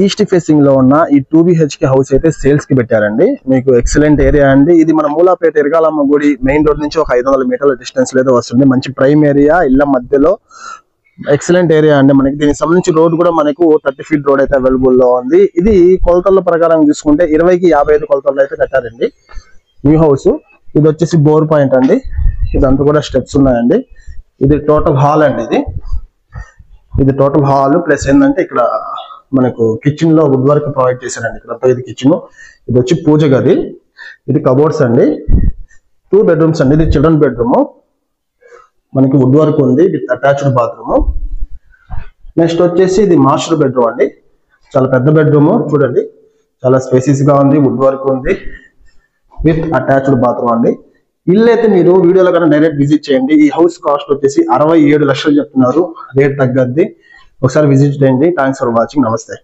East facing లో ఉన్న ఈ 2 BHK హౌస్ అయితే సేల్స్ కి పెట్టారండి. మీకు ఎక్సలెంట్ ఏరియా అండి. ఇది మన మూలాపేట ఇరగాలమ్మ గుడి మెయిన్ రోడ్ నుంచి ఒక 500 మీటర్ల డిస్టెన్స్ లో వస్తుంది. మంచి ప్రైమ్ ఏరియా, ఇళ్ల మధ్యలో ఎక్సలెంట్ ఏరియా అండి. మనకి దీనికి సంబంధించి రోడ్ కూడా మనకు 30 ఫీట్ రోడ్ అయితే అవైలబుల్ లో ఉంది. ఇది కొలతల ప్రకారం చూసుకుంటే 20కి 55 కొలతలు అయితే కట్టారండి న్యూ హౌస్. ఇది వచ్చేసి బోర్ పాయింట్ అండి. ఇదంతా కూడా స్టెప్స్ ఉన్నాయండి. ఇది టోటల్ హాల్ అండి. ఇది టోటల్ హాల్ ప్లస్ ఏంటంటే ఇక్కడ మనకు కిచెన్ లో వుడ్ వర్క్ ప్రొవైడ్ చేశారండి. ఇక్కడ ఇది కిచెన్, ఇది వచ్చి పూజ గది, ఇది కబోర్డ్స్ అండి. 2 బెడ్రూమ్స్ అండి. ఇది చిల్డ్రన్ బెడ్రూమ్, మనకి వుడ్ వర్క్ ఉంది విత్ అటాచ్డ్ బాత్రూమ్. నెక్స్ట్ వచ్చేసి ఇది మాస్టర్ బెడ్రూమ్ అండి. చాలా పెద్ద బెడ్రూమ్ చూడండి, చాలా స్పేసియస్ గా ఉంది, వుడ్ వర్క్ ఉంది విత్ అటాచ్డ్ బాత్రూమ్ అండి. ఇల్లు అయితే మీరు వీడియోలో కన్నా డైరెక్ట్ విజిట్ చేయండి. ఈ హౌస్ కాస్ట్ వచ్చేసి 67 లక్షలు చెప్తున్నారు. రేట్ తగ్గద్ది. ఒకసారి విజిట్ చేయండి. Thanks for watching. నమస్తే.